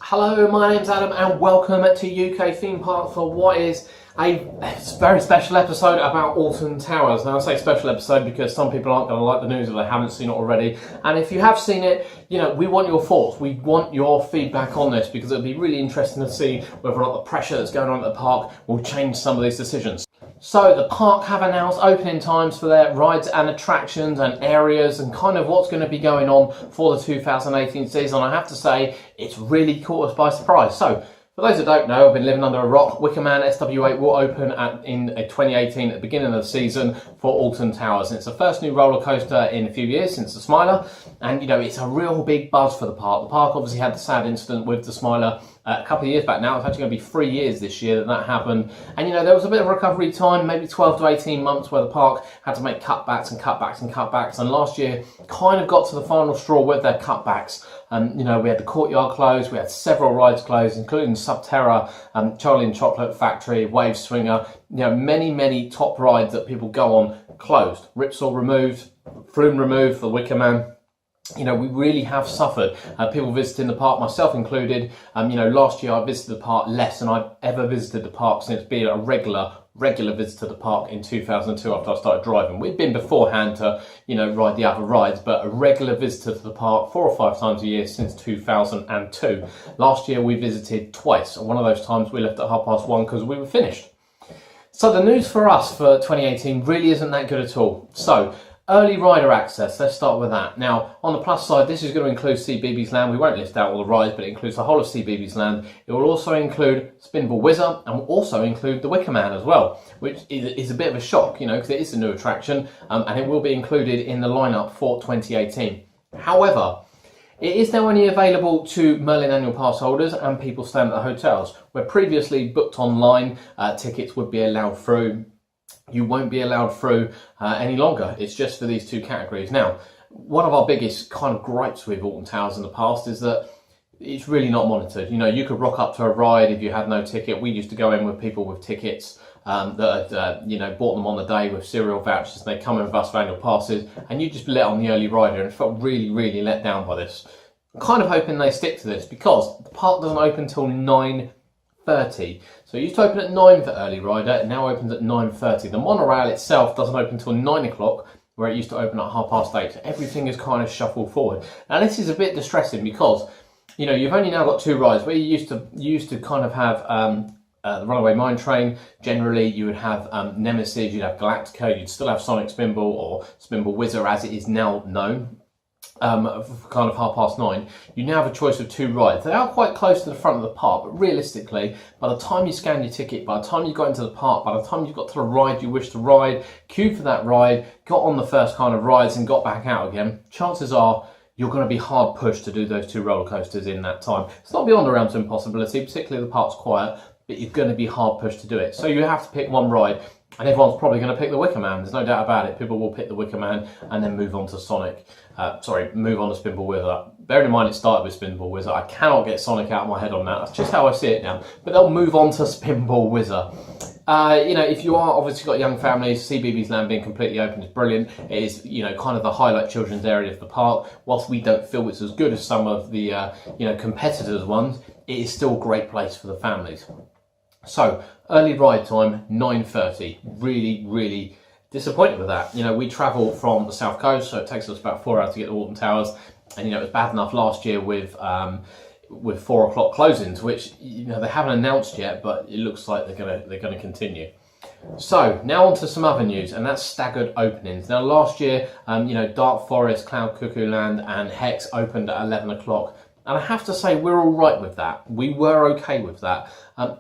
Hello, my name's Adam and welcome to UK Theme Park for what is a very special episode about Alton Towers. Now I say special episode because some people aren't going to like the news if they haven't seen it already, and if you have seen it, you know, we want your thoughts, we want your feedback on this because it'll be really interesting to see whether or not the pressure that's going on at the park will change some of these decisions. So the park have announced opening times for their rides and attractions and areas and kind of what's going to be going on for the 2018 season. I have to say, it's really caught us by surprise. So for those that don't know, I've been living under a rock. Wicker Man SW8 will open in 2018 at the beginning of the season for Alton Towers. And it's the first new roller coaster in a few years since the Smiler. And, you know, it's a real big buzz for the park. The park obviously had the sad incident with the Smiler a couple of years back now. It's actually going to be 3 years this year that happened. And, you know, there was a bit of recovery time, maybe 12 to 18 months where the park had to make cutbacks and cutbacks and cutbacks. And last year kind of got to the final straw with their cutbacks. You know, we had the courtyard closed, we had several rides closed, including Subterra, Charlie and Chocolate Factory, Wave Swinger, you know, many top rides that people go on closed. Ripsaw removed, Flume removed for Wicker Man. You know, we really have suffered. People visiting the park, myself included. You know, last year I visited the park less than I've ever visited the park since being a regular visit to the park in 2002 after I started driving. We'd been beforehand to, you know, ride the other rides, but a regular visitor to the park 4 or 5 times a year since 2002. Last year we visited twice, and one of those times we left at 1:30 because we were finished. So the news for us for 2018 really isn't that good at all. So early rider access, let's start with that. Now, on the plus side, this is going to include CBeebies Land. We won't list out all the rides, but it includes the whole of CBeebies Land. It will also include Spinball Whizzer, and will also include the Wicker Man as well, which is a bit of a shock, you know, because it is a new attraction, and it will be included in the lineup for 2018. However, it is now only available to Merlin annual pass holders and people staying at the hotels, where previously booked online, tickets would be allowed through. You won't be allowed through any longer. It's just for these two categories. Now, one of our biggest kind of gripes with Alton Towers in the past is that it's really not monitored. You know, you could rock up to a ride if you had no ticket. We used to go in with people with tickets that had, you know, bought them on the day with serial vouchers. They come in with us for annual passes, and you just be let on the early rider, and felt really let down by this. I'm kind of hoping they stick to this because the park doesn't open till 9:30. So it used to open at 9 for early rider, it now opens at 9:30. The monorail itself doesn't open until 9 o'clock, where it used to open at 8:30. So everything is kind of shuffled forward. Now this is a bit distressing because, you know, you've only now got 2 rides where you used to kind of have the Runaway Mine Train. Generally you would have Nemesis, you'd have Galactica, you'd still have Sonic Spinball or Spinball Whizzer as it is now known. Kind of 9:30, you now have a choice of 2 rides. They are quite close to the front of the park, but realistically, by the time you scan your ticket, by the time you got into the park, by the time you got to the ride you wish to ride, queued for that ride, got on the first kind of rides and got back out again, chances are you're going to be hard pushed to do those 2 roller coasters in that time. It's not beyond the realms of impossibility, particularly if the park's quiet, but you're going to be hard pushed to do it. So you have to pick one ride. And everyone's probably going to pick the Wicker Man, there's no doubt about it. People will pick the Wicker Man and then move on to move on to Spinball Whizzer. Bearing in mind it started with Spinball Whizzer, I cannot get Sonic out of my head on that. That's just how I see it now. But they'll move on to Spinball Whizzer. You know, if you are obviously got young families, CBeebies Land being completely open is brilliant. It is, you know, kind of the highlight children's area of the park. Whilst we don't feel it's as good as some of the, you know, competitors' ones, it is still a great place for the families. So, early ride time, 9:30. Really disappointed with that. You know, we travel from the south coast, so it takes us about 4 hours to get to Alton Towers. And, you know, it was bad enough last year with 4 o'clock closings, which, you know, they haven't announced yet, but it looks like they're gonna continue. So, now on to some other news, and that's staggered openings. Now, last year, you know, Dark Forest, Cloud Cuckoo Land, and Hex opened at 11 o'clock. And I have to say, we're all right with that. We were okay with that.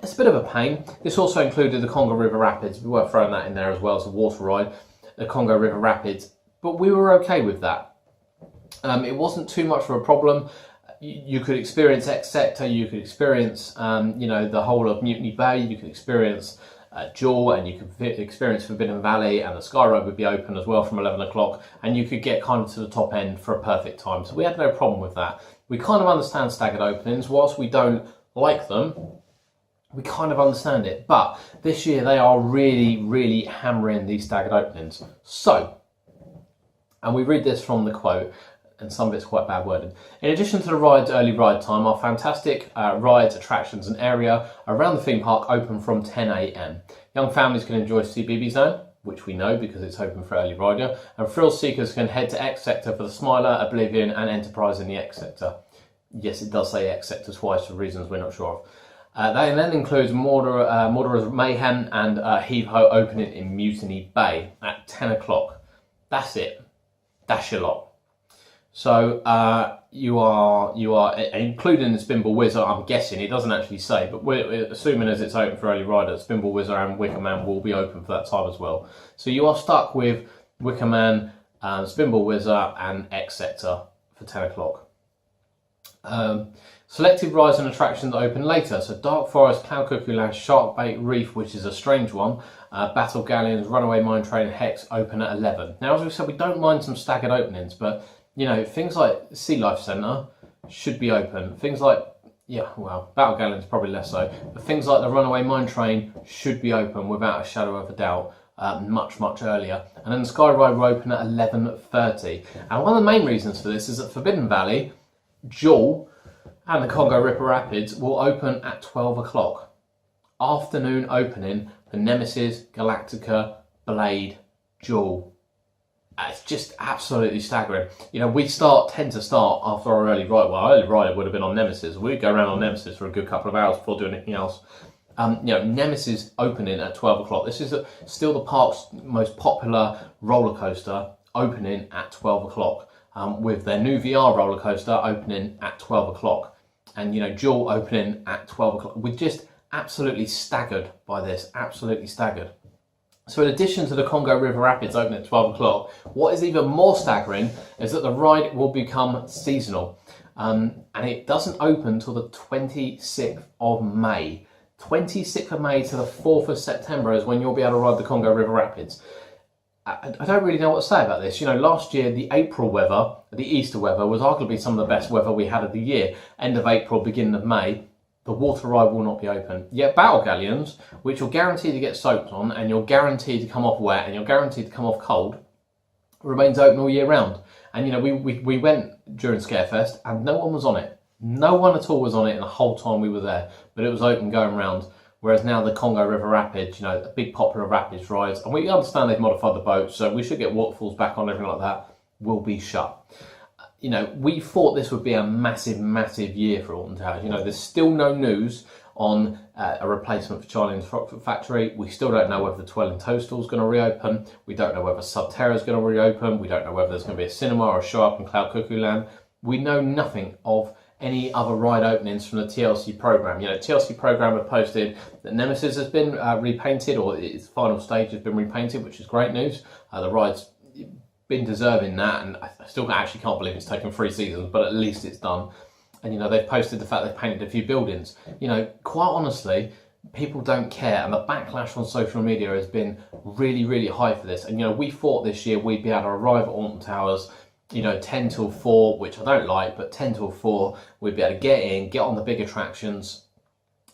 It's a bit of a pain. This also included the Congo River Rapids. We were throwing that in there as well as a water ride, the Congo River Rapids. But we were okay with that. It wasn't too much of a problem. You could experience X Sector, you could experience, you know, the whole of Mutiny Bay, you could experience Jewel, and you could experience Forbidden Valley, and the Sky Road would be open as well from 11 o'clock, and you could get kind of to the top end for a perfect time. So we had no problem with that. We kind of understand staggered openings. Whilst we don't like them, we kind of understand it. But this year they are really hammering these staggered openings. So, and we read this from the quote, and some of it's quite bad wording. In addition to the ride's early ride time, our fantastic rides, attractions and area around the theme park open from 10 a.m. Young families can enjoy CBeebies Zone, which we know because it's open for early rider, and thrill seekers can head to X Sector for the Smiler, Oblivion and Enterprise in the X Sector. Yes, it does say X Sector twice for reasons we're not sure of. That then includes Mordor's Mayhem and Heave Ho opening in Mutiny Bay at 10 o'clock. That's it. That's your lot. So you are including the Spinball Wizard. I'm guessing it doesn't actually say, but we're assuming as it's open for early rider, Spinball Wizard and Wicker Man will be open for that time as well. So you are stuck with Wicker Man, Spinball Wizard, and X Sector for 10 o'clock. Selected rides and attractions open later. So Dark Forest, Cloud Cuckoo Land, Sharkbait Reef, which is a strange one, Battle Galleons, Runaway Mine Train, Hex open at 11. Now, as we said, we don't mind some staggered openings, but you know, things like Sea Life Centre should be open. Things like, yeah, well, Battle Galleons probably less so, but things like the Runaway Mine Train should be open without a shadow of a doubt. Much earlier, and then the Sky Ride will open at 11:30. And one of the main reasons for this is that Forbidden Valley, Jewel, and the Congo Ripper Rapids will open at 12 o'clock. Afternoon opening for Nemesis, Galactica, Blade, Jewel. It's just absolutely staggering. You know, we tend to start after our early ride. Well, our early ride would have been on Nemesis. We'd go around on Nemesis for a good couple of hours before doing anything else. You know, Nemesis opening at 12 o'clock. This is still the park's most popular roller coaster, opening at 12 o'clock. With their new VR roller coaster opening at 12 o'clock. And, you know, Jewel opening at 12 o'clock. We're just absolutely staggered by this, absolutely staggered. So in addition to the Congo River Rapids opening at 12 o'clock, what is even more staggering is that the ride will become seasonal. And it doesn't open till the 26th of May. 26th of May to the 4th of September is when you'll be able to ride the Congo River Rapids. I don't really know what to say about this. You know, last year, the April weather, the Easter weather, was arguably some of the best weather we had of the year. End of April, beginning of May, the water ride will not be open. Yet Battle Galleons, which you're guaranteed to get soaked on, and you're guaranteed to come off wet, and you're guaranteed to come off cold, remains open all year round. And, you know, we went during Scarefest, and no one was on it. No one at all was on it in the whole time we were there, but it was open going round. Whereas now the Congo River Rapids, you know, a big popular rapids rides, and we understand they've modified the boat, so we should get waterfalls back on, everything like that, will be shut. You know, we thought this would be a massive year for Alton Towers. You know, there's still no news on a replacement for Charlie and the Chocolate Factory. We still don't know whether the Twirling Toadstool is going to reopen. We don't know whether Subterra is going to reopen. We don't know whether there's going to be a cinema or a show up in Cloud Cuckoo Land. We know nothing of any other ride openings from the TLC program. You know, TLC program have posted that Nemesis has been repainted, or its final stage has been repainted, which is great news. The ride's been deserving that, and I still actually can't believe it's taken 3 seasons, but at least it's done. And, you know, they've posted the fact they've painted a few buildings. You know, quite honestly, people don't care, and the backlash on social media has been really high for this. And, you know, we thought this year we'd be able to arrive at Alton Towers, you know, 10 till 4, which I don't like, but 10 till 4, we'd be able to get in, get on the big attractions.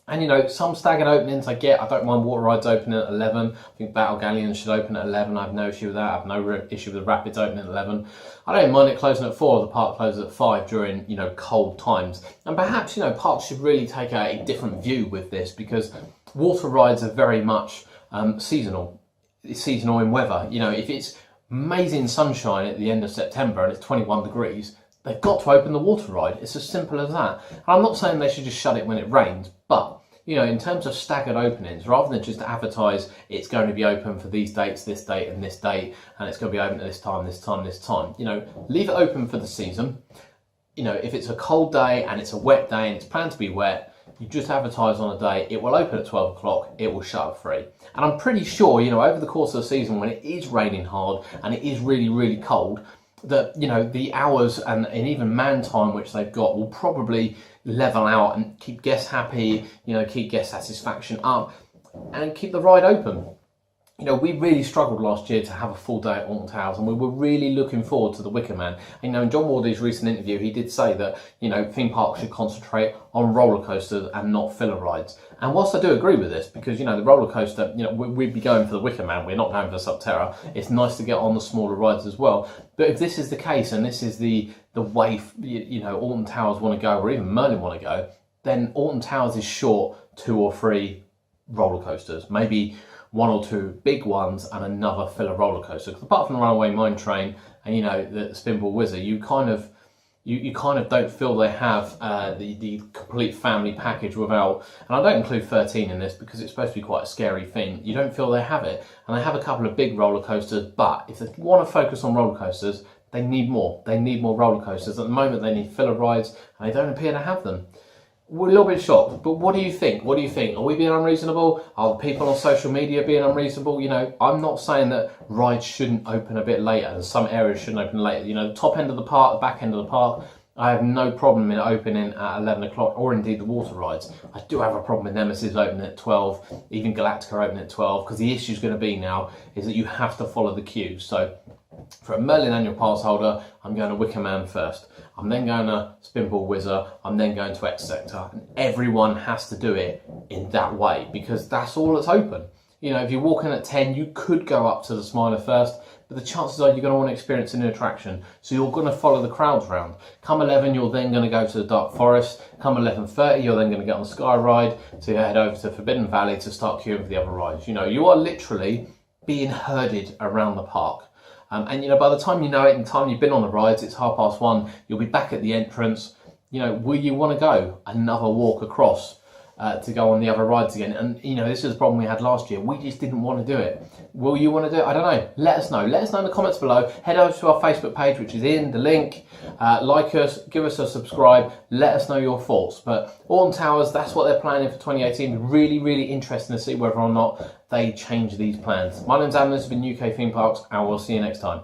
And, you know, some staggered openings I get. I don't mind water rides opening at 11. I think Battle Galleons should open at 11. I have no issue with that. I have no issue with the Rapids opening at 11. I don't mind it closing at 4. The park closes at 5 during, you know, cold times. And perhaps, you know, parks should really take a different view with this, because water rides are very much seasonal. It's seasonal in weather. You know, if it's amazing sunshine at the end of September and it's 21 degrees, they've got to open the water ride. It's as simple as that. And I'm not saying they should just shut it when it rains, but, you know, in terms of staggered openings, rather than just advertise it's going to be open for these dates, this date and this date, and it's going to be open at this time, this time, this time, you know, leave it open for the season. You know, if it's a cold day and it's a wet day and it's planned to be wet, you just advertise on a day, it will open at 12 o'clock, it will shut at 3. And I'm pretty sure, you know, over the course of the season, when it is raining hard and it is really cold, that, you know, the hours and even man time which they've got will probably level out and keep guests happy, you know, keep guest satisfaction up and keep the ride open. you know, we really struggled last year to have a full day at Alton Towers, and we were really looking forward to the Wicker Man. And, you know, in John Wardy's recent interview, he did say that, you know, theme parks should concentrate on roller coasters and not filler rides. And whilst I do agree with this, because, you know, the roller coaster, you know, we'd be going for the Wicker Man, we're not going for Subterra. It's nice to get on the smaller rides as well. But if this is the case, and this is the way, you know, Alton Towers want to go, or even Merlin want to go, then Alton Towers is short 2 or 3 roller coasters, maybe 1 or 2 big ones and another filler roller coaster. Because apart from the Runaway Mine Train and, you know, the Spinball Whizzer, you kind of don't feel they have the complete family package without, and I don't include 13 in this because it's supposed to be quite a scary thing. You don't feel they have it, and they have a couple of big roller coasters. But if they want to focus on roller coasters, they need more. They need more roller coasters. At the moment, they need filler rides, and they don't appear to have them. We're a little bit shocked, but what do you think? What do you think? Are we being unreasonable? Are the people on social media being unreasonable? You know, I'm not saying that rides shouldn't open a bit later, and some areas shouldn't open later. You know, the top end of the park, the back end of the park, I have no problem in opening at 11 o'clock, or indeed the water rides. I do have a problem with Nemesis opening at 12, even Galactica opening at 12, because the issue is going to be now is that you have to follow the queue. So for a Merlin annual pass holder, I'm going to Wicker Man first. I'm then going to Spinball Whizzer. I'm then going to X Sector. And everyone has to do it in that way because that's all that's open. You know, if you walk in at 10, you could go up to the Smiler first, but the chances are you're going to want to experience a new attraction. So you're going to follow the crowds around. Come 11, you're then going to go to the Dark Forest. Come 11:30, you're then going to get on the Sky Ride to head over to Forbidden Valley to start queuing for the other rides. You know, you are literally being herded around the park. And, you know, by the time you know it and the time you've been on the rides, it's 1:30, you'll be back at the entrance. You know, will you want to go another walk across to go on the other rides again? And, you know, this is the problem we had last year. We just didn't want to do it. Will you want to do it? I don't know. Let us know. Let us know in the comments below. Head over to our Facebook page, which is in the link. Like us, give us a subscribe. Let us know your thoughts. But Alton Towers, that's what they're planning for 2018. Really, really interesting to see whether or not they change these plans. My name's Alan, this has been UK Theme Parks, and we'll see you next time.